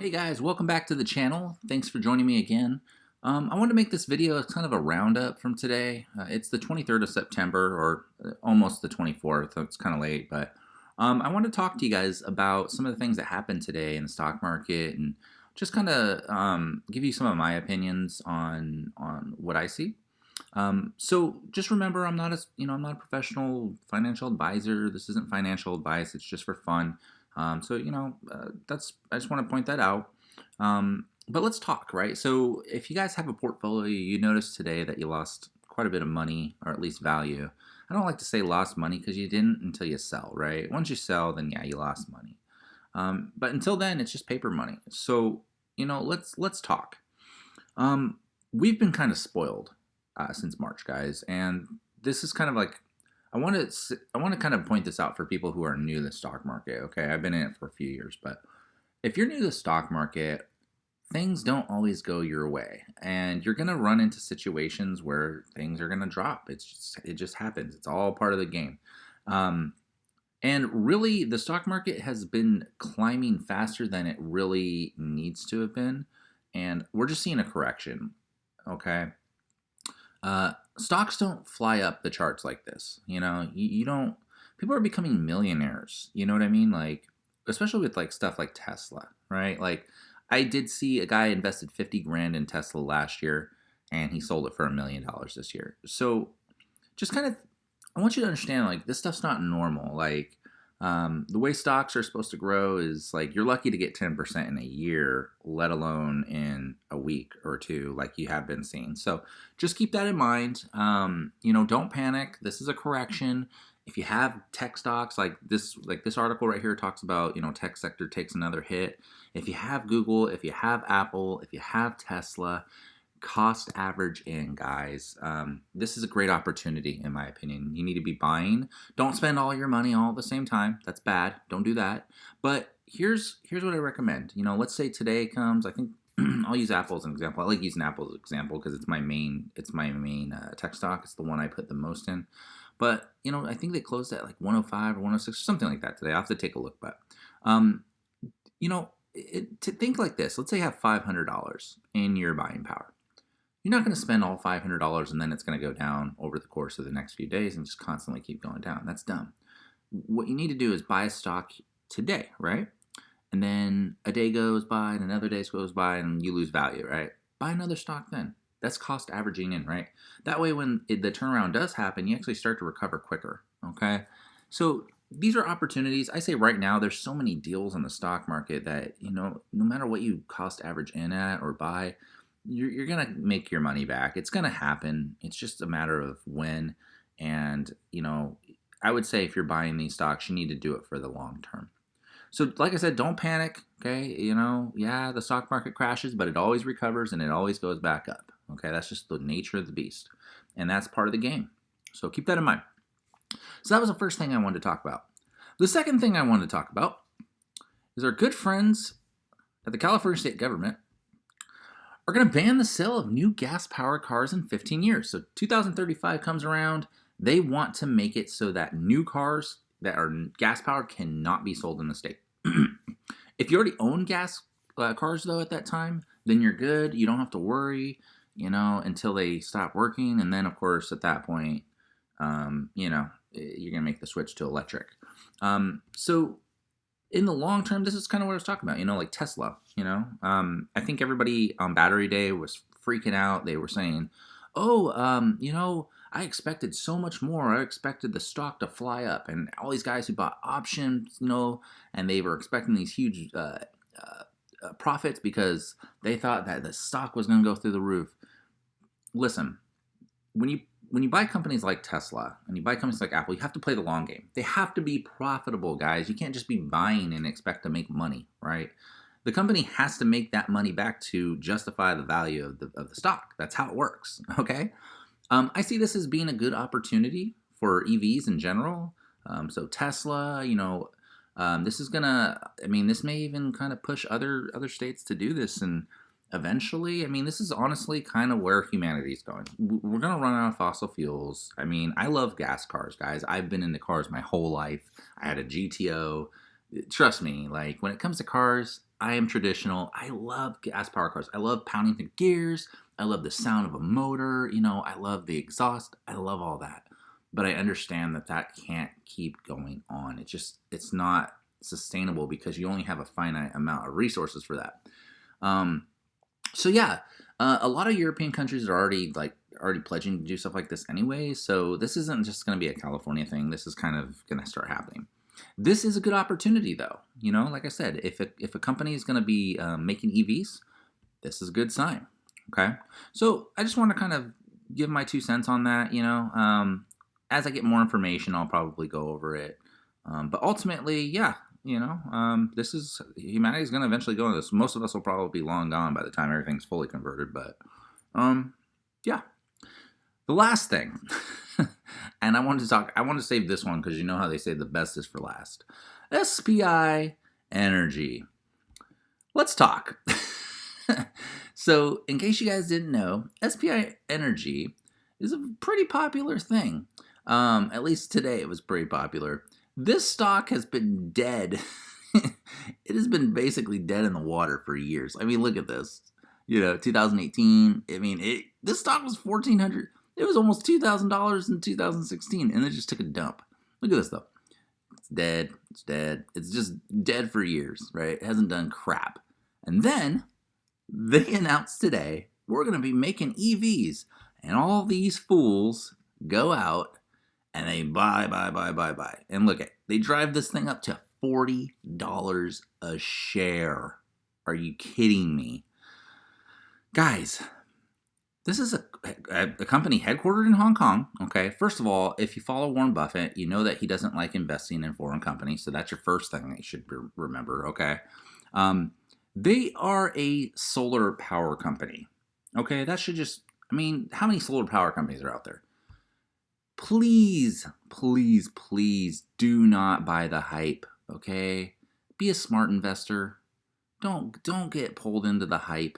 Hey guys, welcome back to the channel. Thanks for joining me again. I wanted to make this video as kind of a roundup from today. It's the 23rd of September, or almost the 24th. It's kind of late, but I want to talk to you guys about some of the things that happened today in the stock market and just kind of give you some of my opinions on what I see. So just remember, I'm not a professional financial advisor. This isn't financial advice. It's just for fun. I just want to point that out. But let's talk, right? So if you guys have a portfolio, you notice today that you lost quite a bit of money, or at least value. I don't like to say lost money because you didn't until you sell, right? Once you sell, then yeah, you lost money. But until then, it's just paper money. So let's talk. We've been kind of spoiled since March, guys, and this is kind of like I want to kind of point this out for people who are new to the stock market. Okay, I've been in it for a few years, but if you're new to the stock market, things don't always go your way, and you're gonna run into situations where things are gonna drop. It just happens. It's all part of the game. And really, the stock market has been climbing faster than it really needs to have been, and we're just seeing a correction. Okay. Stocks don't fly up the charts like this. You don't. People are becoming millionaires. You know what I mean? Like, especially with like stuff like Tesla, right? Like, I did see a guy invested 50 grand in Tesla last year, and he sold it for $1 million this year. So, just kind of, I want you to understand, like, this stuff's not normal. Like, the way stocks are supposed to grow is like you're lucky to get 10% in a year, let alone in a week or two, like you have been seeing. So just keep that in mind. Don't panic. This is a correction. If you have tech stocks like this article right here talks about, tech sector takes another hit. If you have Google, if you have Apple, if you have Tesla, cost average in, guys. This is a great opportunity, in my opinion. You need to be buying. Don't spend all your money all at the same time. That's bad. Don't do that. But here's what I recommend. Let's say today comes. I think I'll use Apple as an example. I like using Apple as an example because it's my main tech stock. It's the one I put the most in. But I think they closed at like 105 or 106 or something like that today. I'll have to take a look. But to think like this. Let's say you have $500 in your buying power. You're not going to spend all $500 and then it's going to go down over the course of the next few days and just constantly keep going down. That's dumb. What you need to do is buy a stock today, right? And then a day goes by and another day goes by and you lose value, right? Buy another stock then. That's cost averaging in, right? That way when the turnaround does happen, you actually start to recover quicker, okay? So these are opportunities. I say right now there's so many deals on the stock market that, no matter what you cost average in at or buy, you're going to make your money back. It's going to happen. It's just a matter of when. And, I would say if you're buying these stocks, you need to do it for the long term. So like I said, don't panic. Okay. The stock market crashes, but it always recovers and it always goes back up. Okay. That's just the nature of the beast. And that's part of the game. So keep that in mind. So that was the first thing I wanted to talk about. The second thing I wanted to talk about is our good friends at the California state government are going to ban the sale of new gas-powered cars in 15 years. So 2035 comes around. They want to make it so that new cars that are gas-powered cannot be sold in the state. If you already own gas cars, though, at that time, then you're good. You don't have to worry, until they stop working. And then, of course, at that point, you're going to make the switch to electric. So in the long term, this is kind of what I was talking about, like Tesla, I think everybody on Battery Day was freaking out. They were saying, I expected so much more. I expected the stock to fly up, and all these guys who bought options, and they were expecting these huge profits because they thought that the stock was going to go through the roof. Listen, when you buy companies like Tesla and you buy companies like Apple, you have to play the long game. They have to be profitable, guys. You can't just be buying and expect to make money, right? The company has to make that money back to justify the value of the stock. That's how it works, okay? I see this as being a good opportunity for EVs in general. So Tesla, this is this may even kind of push other states to do this, and eventually, this is honestly kind of where humanity's going. We're going to run out of fossil fuels. I love gas cars, guys. I've been into cars my whole life. I had a GTO. Trust me, like when it comes to cars, I am traditional. I love gas-powered cars. I love pounding the gears. I love the sound of a motor. I love the exhaust. I love all that. But I understand that that can't keep going on. It's not sustainable because you only have a finite amount of resources for that. So yeah, a lot of European countries are already pledging to do stuff like this anyway. So this isn't just going to be a California thing. This is kind of going to start happening. This is a good opportunity, though. Like I said, if a company is going to be making EVs, this is a good sign. Okay, so I just want to kind of give my 2 cents on that. As I get more information, I'll probably go over it. But ultimately, yeah, this is humanity is going to eventually go into this. Most of us will probably be long gone by the time everything's fully converted. But yeah, the last thing, and I want to save this one because you know how they say the best is for last. SPI Energy. Let's talk. So, in case you guys didn't know, SPI Energy is a pretty popular thing. At least today it was pretty popular. This stock has been dead. It has been basically dead in the water for years. I mean, look at this. 2018. I mean, this stock was $1,400. It was almost $2,000 in 2016, and it just took a dump. Look at this, though. It's dead. It's dead. It's just dead for years, right? It hasn't done crap. And then they announced today, we're going to be making EVs. And all these fools go out and they buy. And look, they drive this thing up to $40 a share. Are you kidding me? Guys, this is a company headquartered in Hong Kong, okay? First of all, if you follow Warren Buffett, you know that he doesn't like investing in foreign companies, so that's your first thing that you should remember, okay? They are a solar power company, okay? That should just, how many solar power companies are out there? Please, please, please do not buy the hype, okay? Be a smart investor. Don't get pulled into the hype.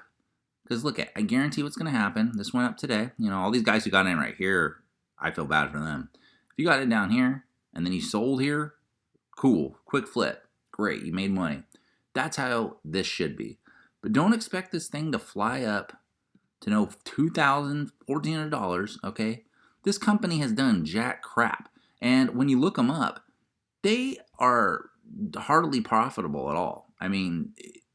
Because look, I guarantee what's going to happen. This went up today. All these guys who got in right here, I feel bad for them. If you got in down here and then you sold here, cool. Quick flip. Great. You made money. That's how this should be. But don't expect this thing to fly up to $2,000, $1,400, okay? This company has done jack crap. And when you look them up, they are hardly profitable at all.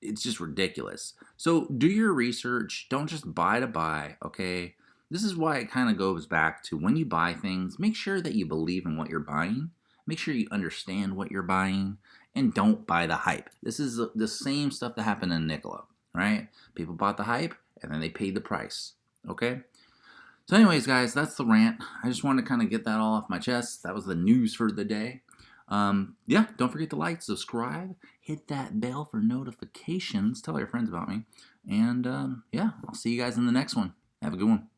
It's just ridiculous. So do your research. Don't just buy to buy, okay? This is why it kind of goes back to when you buy things, make sure that you believe in what you're buying. Make sure you understand what you're buying. And don't buy the hype. This is the same stuff that happened in Nikola, right? People bought the hype, and then they paid the price, okay? So anyways, guys, that's the rant. I just wanted to kind of get that all off my chest. That was the news for the day. Yeah, don't forget to like, subscribe, hit that bell for notifications, tell your friends about me, and yeah, I'll see you guys in the next one. Have a good one.